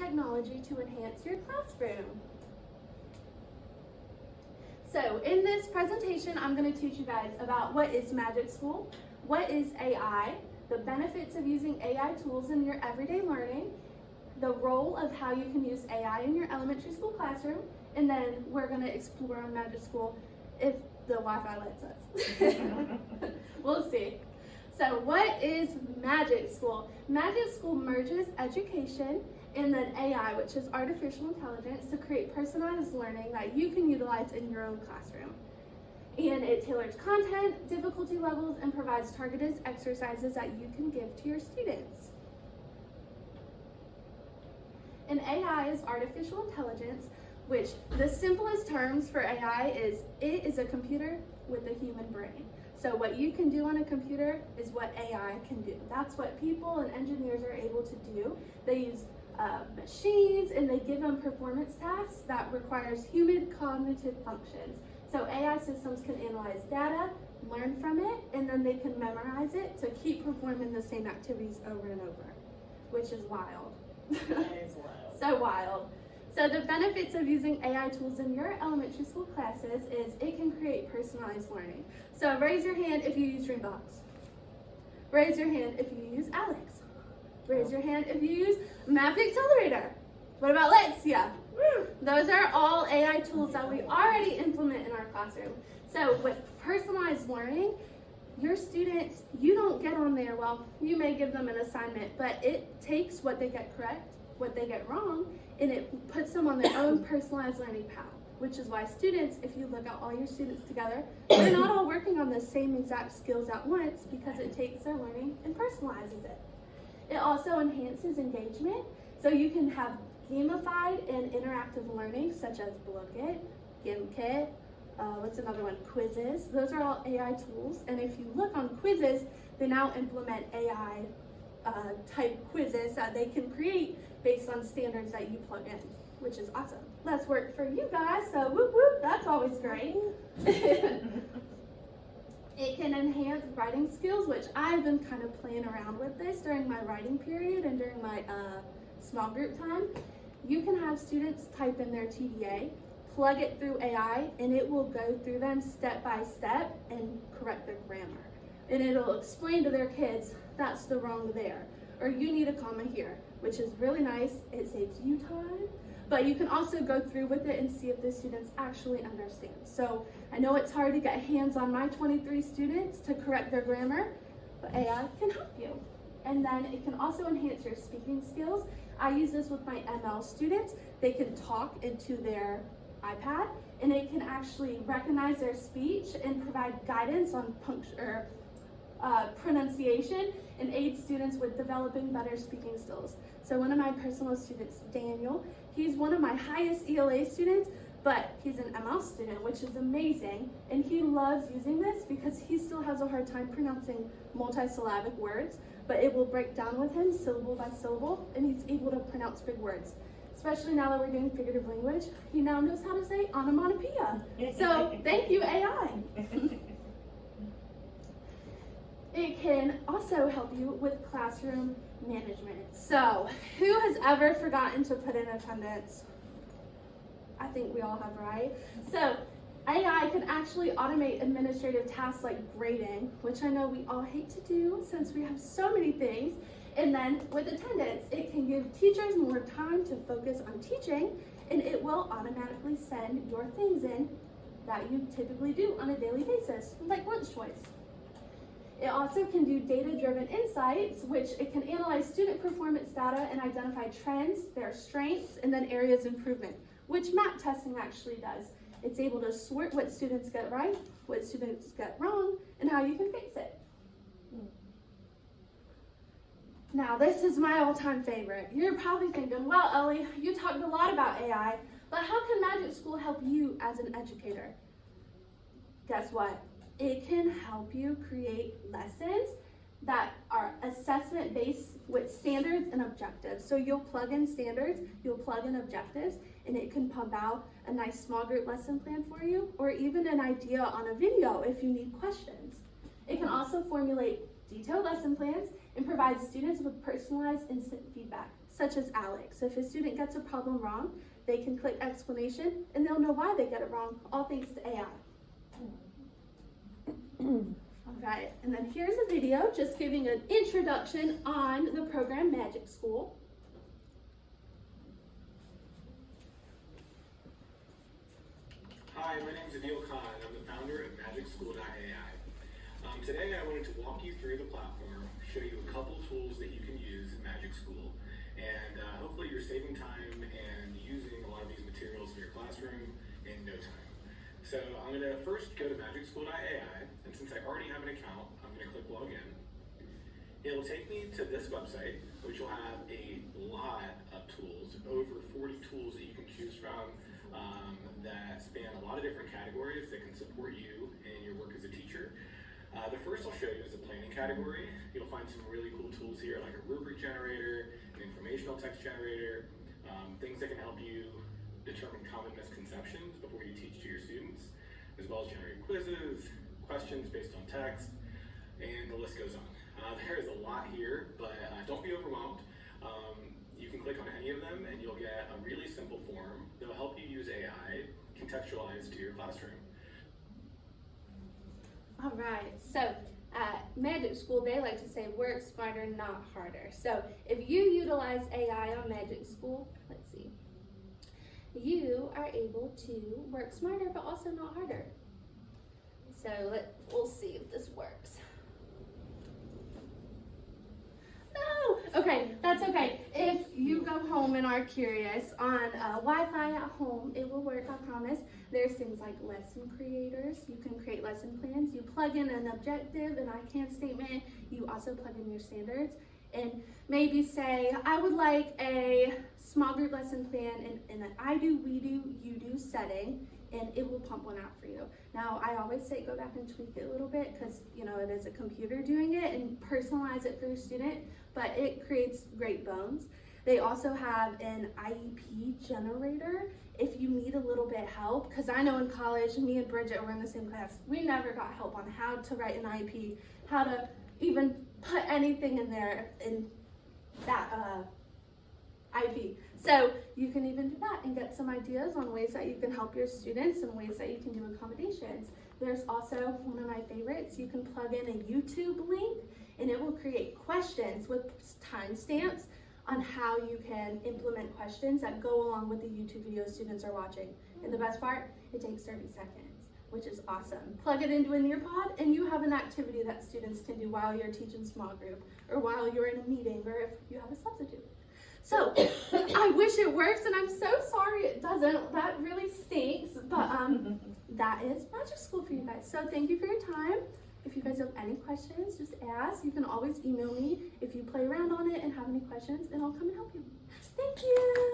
technology to enhance your classroom. So in this presentation, I'm going to teach you guys about what is Magic School, what is AI, the benefits of using AI tools in your everyday learning, the role of how you can use AI in your elementary school classroom, and then we're going to explore on Magic School if the Wi-Fi lets us. We'll see. So what is Magic School? Magic School merges education and then AI, which is artificial intelligence, to create personalized learning that you can utilize in your own classroom. And it tailors content, difficulty levels, and provides targeted exercises that you can give to your students. And AI is artificial intelligence, which the simplest terms for AI is it is a computer with a human brain. So what you can do on a computer is what AI can do. That's what people and engineers are able to do. They use machines and they give them performance tasks that requires human cognitive functions. So AI systems can analyze data, learn from it, and then they can memorize it to keep performing the same activities over and over, which is wild. That is wild. So wild. So the benefits of using AI tools in your elementary school classes is it can create personalized learning. So raise your hand if you use Dreambox. Raise your hand if you use Alex. Raise your hand if you use Map Accelerator. What about Lexia? Those are all AI tools that we already implement in our classroom. So with personalized learning, your students, you don't get on there, well, you may give them an assignment, but it takes what they get correct, what they get wrong, and it puts them on their own personalized learning path, which is why students, if you look at all your students together, they're not all working on the same exact skills at once because it takes their learning and personalizes it. It also enhances engagement, so you can have gamified and interactive learning such as Blooket, Gimkit, what's another one? Quizzes. Those are all AI tools, and if you look on Quizzes, they now implement AI type quizzes that they can create based on standards that you plug in, which is awesome. Let's work for you guys, so whoop whoop, that's always great. It can enhance writing skills, which I've been kind of playing around with this during my writing period and during my small group time. You can have students type in their TDA, plug it through AI, and it will go through them step by step and correct their grammar. And it'll explain to their kids, that's the wrong there, or you need a comma here, which is really nice. It saves you time, but you can also go through with it and see if the students actually understand. So I know it's hard to get hands on my 23 students to correct their grammar, but AI can help you. And then it can also enhance your speaking skills. I use this with my ML students. They can talk into their iPad, and it can actually recognize their speech and provide guidance on pronunciation and aid students with developing better speaking skills. So one of my personal students, Daniel, he's one of my highest ELA students, but he's an ML student, which is amazing, and he loves using this because he still has a hard time pronouncing multisyllabic words, but it will break down with him syllable by syllable, and he's able to pronounce big words. Especially now that we're doing figurative language, he now knows how to say onomatopoeia. So thank you, AI. It can also help you with classroom management. So who has ever forgotten to put in attendance? I think we all have, right? So AI can actually automate administrative tasks like grading, which I know we all hate to do since we have so many things. And then with attendance, it can give teachers more time to focus on teaching, and it will automatically send your things in that you typically do on a daily basis, like lunch choice. It also can do data-driven insights, which it can analyze student performance data and identify trends, their strengths, and then areas of improvement, which MAP testing actually does. It's able to sort what students get right, what students get wrong, and how you can fix it. Now, this is my all-time favorite. You're probably thinking, well, Ellie, you talked a lot about AI, but how can Magic School help you as an educator? Guess what? It can help you create lessons that are assessment-based with standards and objectives. So you'll plug in standards, you'll plug in objectives, and it can pump out a nice small group lesson plan for you, or even an idea on a video if you need questions. It can also formulate detailed lesson plans and provide students with personalized instant feedback. such as Alex. If a student gets a problem wrong, they can click explanation and they'll know why they get it wrong, all thanks to AI. All right, and then here's a video just giving an introduction on the program Magic School. Hi, my name is Adil Khan. I'm the founder of MagicSchool.ai. Today I wanted to walk you through the platform, show you a couple tools that you can use in Magic School, and hopefully you're saving time and using a lot of these materials in your classroom in no time. So I'm going to first go to MagicSchool.ai, and since I already have an account, I'm going to click Login. It'll take me to this website, which will have a lot of tools, over 40 tools that you can choose from that span a lot of different categories that can support you in your work as a teacher. The first I'll show you is the planning category. You'll find some really cool tools here like a rubric generator, an informational text generator, things that can help you determine common misconceptions before you teach to your students, as well as generate quizzes, questions based on text, and the list goes on. There is a lot here, but don't be overwhelmed. You can click on any of them and you'll get a really simple form that will help you use AI contextualized to your classroom. All right, so at Magic School, they like to say work smarter, not harder. So if you utilize AI on Magic School, let's see, you are able to work smarter, but also not harder. So we'll see if this works. No, okay, that's okay. If you go home and are curious on Wi-Fi at home, it will work, I promise. There's things like lesson creators. You can create lesson plans. You plug in an objective, an I can statement. You also plug in your standards and maybe say, I would like a small group lesson plan in an I do, we do, you do setting, and it will pump one out for you. Now, I always say go back and tweak it a little bit because, you know, it is a computer doing it, and personalize it for your student, but it creates great bones. They also have an IEP generator if you need a little bit help, because I know in college, me and Bridget were in the same class, we never got help on how to write an IEP, how to even put anything in there in that IEP. So you can even do that and get some ideas on ways that you can help your students and ways that you can do accommodations. There's also one of my favorites. You can plug in a YouTube link and it will create questions with timestamps on how you can implement questions that go along with the YouTube videos students are watching. And the best part, it takes 30 seconds, which is awesome. Plug it into a Nearpod and you have an activity that students can do while you're teaching small group or while you're in a meeting or if you have a substitute. So I wish it works and I'm so sorry it doesn't. That really stinks, but that is Magic School for you guys. So thank you for your time. If you guys have any questions, just ask. You can always email me if you play around on it and have any questions, and I'll come and help you. Thank you.